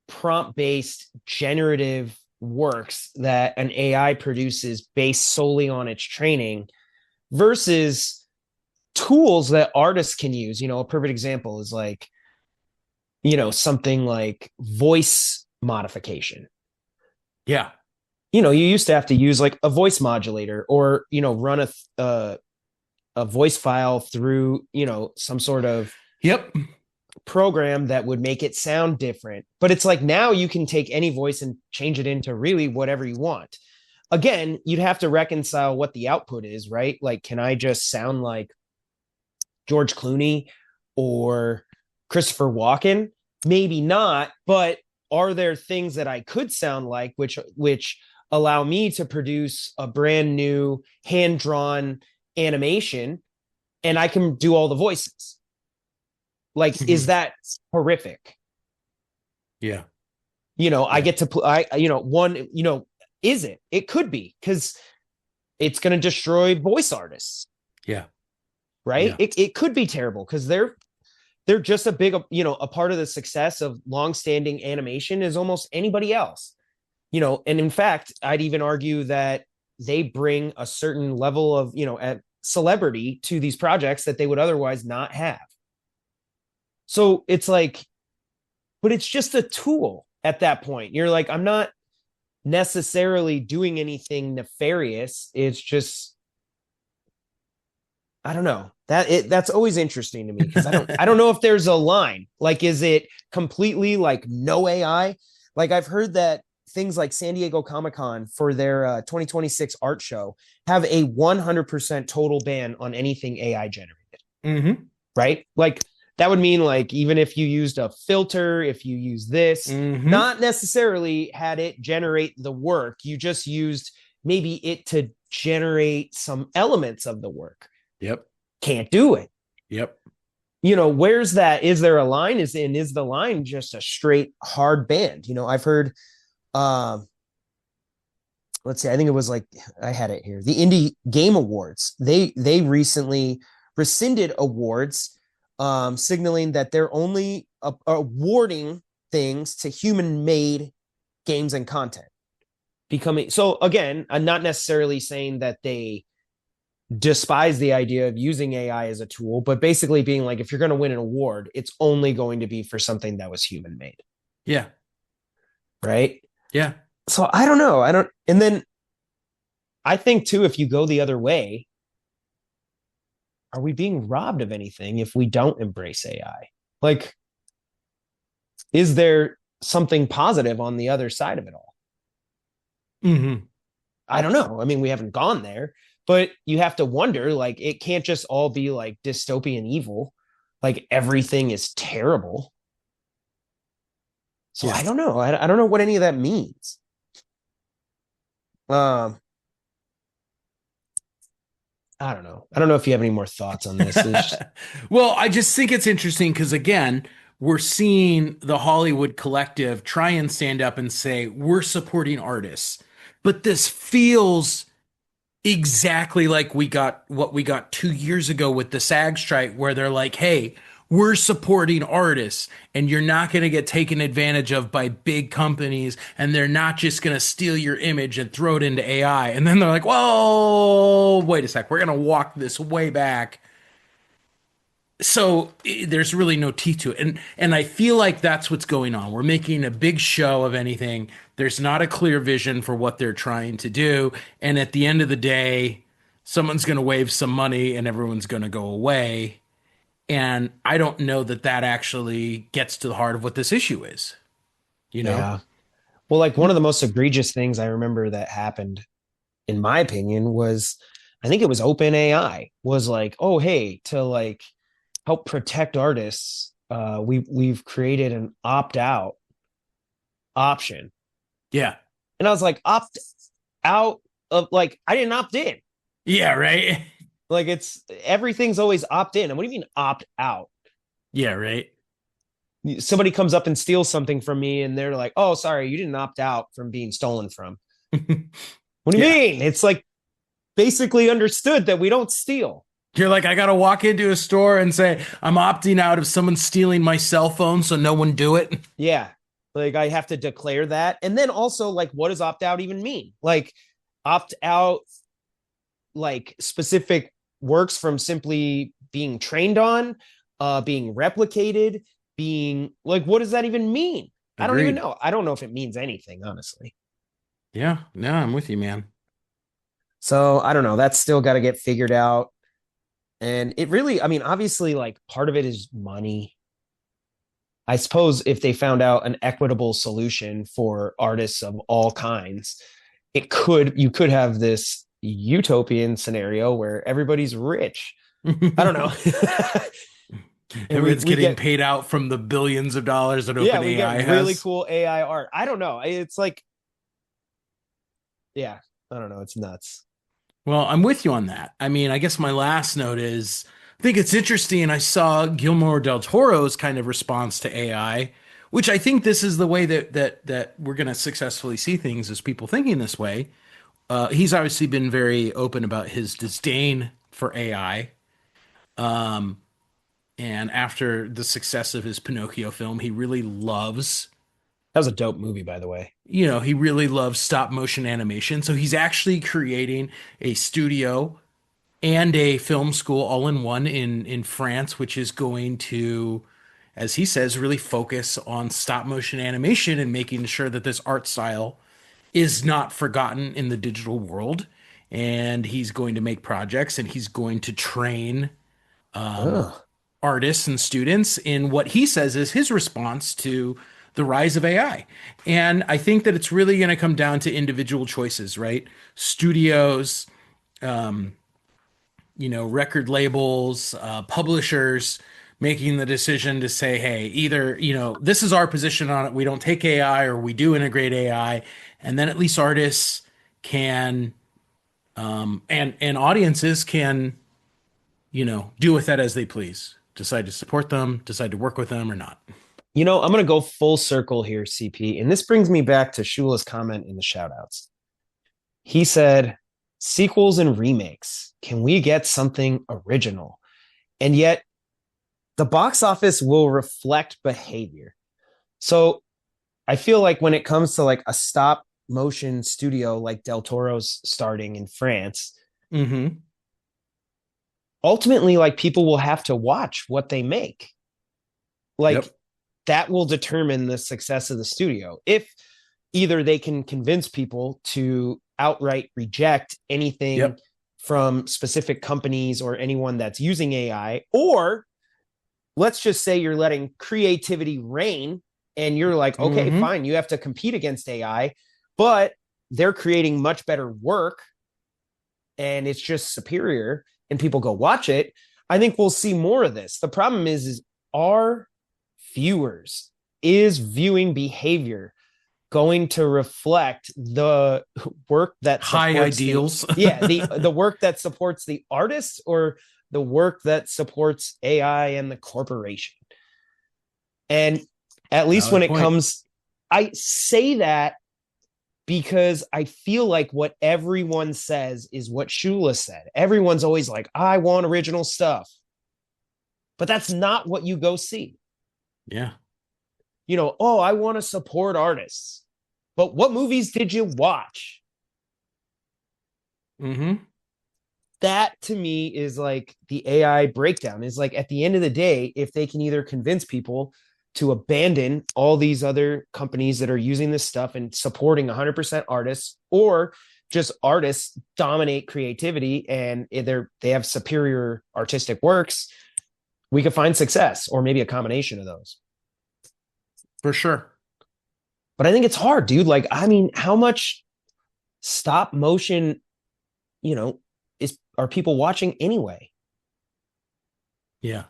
prompt-based generative works that an AI produces based solely on its training versus tools that artists can use. A perfect example is like, something like voice modification. Yeah. You used to have to use like a voice modulator or, run a voice file through, some sort of Yep. program that would make it sound different. But it's like now you can take any voice and change it into really whatever you want. Again, you'd have to reconcile what the output is, right? Like, can I just sound like George Clooney or Christopher Walken? Maybe not, but are there things that I could sound like which allow me to produce a brand new hand-drawn animation and I can do all the voices? Like, is Hmm. that horrific? Yeah. I Yeah. get to I one, is it? It could be because it's going to destroy voice artists, Yeah. right? Yeah. It could be terrible because they're just a big, a part of the success of longstanding animation is almost anybody else. And in fact, I'd even argue that they bring a certain level of, celebrity to these projects that they would otherwise not have. So it's like, but it's just a tool at that point. You're like, I'm not necessarily doing anything nefarious. It's just, I don't know. That's always interesting to me because I don't know if there's a line. Like, is it completely like no AI? Like I've heard that things like San Diego Comic-Con for their 2026 art show have a 100% total ban on anything AI generated. Hmm. Right? Like that would mean like even if you used a filter, if you use this, Hmm. not necessarily had it generate the work, you just used maybe it to generate some elements of the work. Yep. Can't do it. Yep. Where's that? Is there a line? Is the line just a straight hard band? I've heard um let's see, I think it was like I had it here. The Indie Game Awards. They recently rescinded awards, signaling that they're only awarding things to human made games and content. Becoming so again, I'm not necessarily saying that they despise the idea of using AI as a tool, but basically being like, if you're going to win an award, it's only going to be for something that was human made. Yeah. Right. Yeah. So I don't know. I don't, and then I think too, if you go the other way, are we being robbed of anything if we don't embrace AI? Like, is there something positive on the other side of it all? Hmm. I don't know. I mean, we haven't gone there, but you have to wonder like, it can't just all be like dystopian evil, like everything is terrible. So Yeah. I don't know. I don't know what any of that means. Um, I don't know. I don't know if you have any more thoughts on this. It's just, Well, I just think it's interesting because, again, we're seeing the Hollywood collective try and stand up and say, we're supporting artists. But this feels exactly like we got what we got 2 years ago with the SAG strike, where they're like, hey, we're supporting artists and you're not going to get taken advantage of by big companies and they're not just going to steal your image and throw it into AI. And then they're like, whoa, wait a sec, we're going to walk this way back. So there's really no teeth to it. And I feel like that's what's going on. We're making a big show of anything. There's not a clear vision for what they're trying to do. And at the end of the day, someone's going to wave some money and everyone's going to go away. And I don't know that that actually gets to the heart of what this issue is, you know? yeah. Well, like one of the most egregious things I remember that happened, in my opinion, was I think it was OpenAI was like, oh, hey, to like help protect artists, we've created an opt out option. Yeah. And I was like, opt out of like I didn't opt in. Yeah, right. Like it's everything's always opt in. And what do you mean opt out? Yeah, right. Somebody comes up and steals something from me and they're like, oh, sorry, you didn't opt out from being stolen from. What do you Yeah. mean? It's like basically understood that we don't steal. You're like, I gotta walk into a store and say, I'm opting out of someone stealing my cell phone, so no one do it. Yeah. Like I have to declare that. And then also, like, what does opt out even mean? Like, opt out, like, specific works from simply being trained on, being replicated, being like, what does that even mean? I don't even Agreed. know. I don't know if it means anything, honestly. Yeah, no, I'm with you, man. So I don't know. That's still got to get figured out. And it really, I mean, obviously, like part of it is money. I suppose if they found out an equitable solution for artists of all kinds, you could have this utopian scenario where everybody's rich. I don't know. And Everyone's we getting get, paid out from the billions of dollars that yeah, we get OpenAI really has. cool AI art. I don't know. It's like, yeah, I don't know. It's nuts. Well, I'm with you on that. I mean, I guess my last note is I think it's interesting. I saw Guillermo del Toro's kind of response to AI, which I think this is the way that we're going to successfully see things as people thinking this way. He's obviously been very open about his disdain for AI. And after the success of his Pinocchio film, he really loves, That was a dope movie, by the way. he really loves stop motion animation. So he's actually creating a studio and a film school all in one in France, which is going to, as he says, really focus on stop motion animation and making sure that this art style is not forgotten in the digital world. And he's going to make projects and he's going to train Oh, artists and students in what he says is his response to the rise of AI. And I think that it's really going to come down to individual choices, right? Studios, record labels, publishers making the decision to say, hey, either, this is our position on it. We don't take AI or we do integrate AI. And then at least artists can, and audiences can, do with that as they please. Decide to support them, decide to work with them or not. I'm going to go full circle here, CP. And this brings me back to Shula's comment in the shoutouts. He said, sequels and remakes. Can we get something original? And yet, the box office will reflect behavior. So I feel like when it comes to like a stop motion studio like Del Toro's starting in France, Mm-hmm. ultimately, like people will have to watch what they make. Like Yep. that will determine the success of the studio. If either they can convince people to outright reject anything Yep. from specific companies or anyone that's using AI, or let's just say you're letting creativity reign and you're like, okay, Mm-hmm. fine, you have to compete against AI, but they're creating much better work and it's just superior and people go watch it. I think we'll see more of this. The problem is our viewers, is viewing behavior going to reflect the work that High supports ideals. the work that supports the artist or the work that supports AI and the corporation? And at least when Valid it point. comes, I say that because I feel like what everyone says is what Shula said. Everyone's always like, I want original stuff. But that's not what you go see. Yeah. Oh, I want to support artists. But what movies did you watch? Mm-hmm. That to me is like the AI breakdown. Is like at the end of the day, if they can either convince people to abandon all these other companies that are using this stuff and supporting 100% artists, or just artists dominate creativity and they have superior artistic works, we could find success, or maybe a combination of those. For sure. But I think it's hard, dude. Like, I mean, how much stop motion, are people watching anyway? Yeah.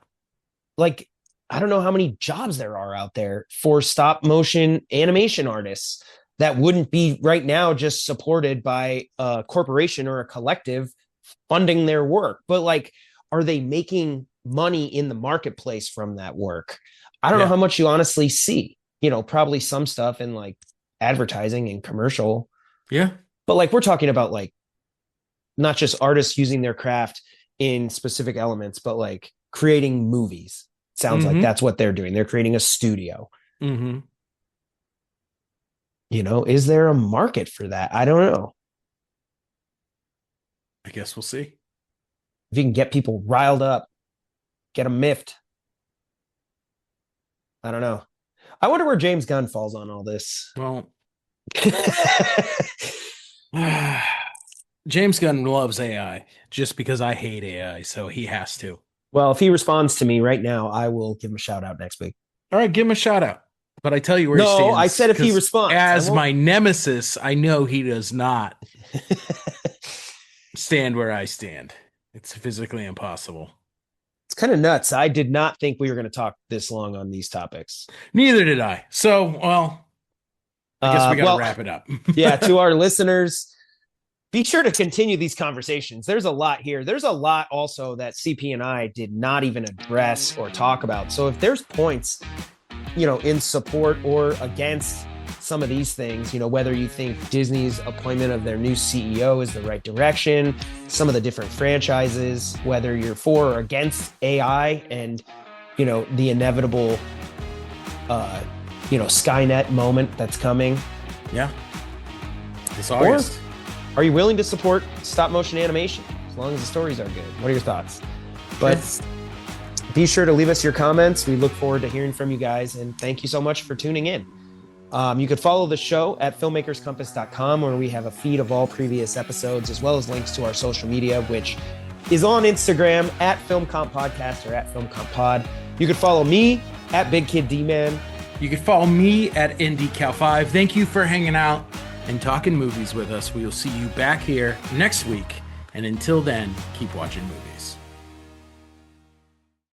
Like, I don't know how many jobs there are out there for stop motion animation artists that wouldn't be right now just supported by a corporation or a collective funding their work. But like, are they making money in the marketplace from that work? I don't know Yeah. how much you honestly see. Probably some stuff in like advertising and commercial. Yeah. But like, we're talking about like not just artists using their craft in specific elements, but like creating movies. Sounds like Mm-hmm. that's what they're doing. They're creating a studio. Mm-hmm. Is there a market for that? I don't know. I guess we'll see. If you can get people riled up, get them miffed. I don't know. I wonder where James Gunn falls on all this. Well, James Gunn loves AI just because I hate AI, so he has to. Well, if he responds to me right now, I will give him a shout out next week. All right, give him a shout out. But I tell you where he No, I stands. said if he 'Cause responds. as my nemesis, I know he does not stand where I stand. It's physically impossible. It's kind of nuts. I did not think we were going to talk this long on these topics. Neither did I. So, well, I guess we got to wrap it up. Yeah, to our listeners, be sure to continue these conversations. There's a lot here. There's a lot also that CP and I did not even address or talk about. So if there's points, in support or against some of these things, whether you think Disney's appointment of their new CEO is the right direction, some of the different franchises, whether you're for or against AI and the inevitable, Skynet moment that's coming? Yeah. This Or August. are you willing to support stop motion animation as long as the stories are good? What are your thoughts? But be sure to leave us your comments. We look forward to hearing from you guys, and thank you so much for tuning in. You could follow the show at filmmakerscompass.com, where we have a feed of all previous episodes, as well as links to our social media, which is on Instagram at FilmCompPodcast or at FilmCompPod. You could follow me at BigKidDman. You can follow me at IndieCal5. Thank you for hanging out and talking movies with us. We will see you back here next week. And until then, keep watching movies.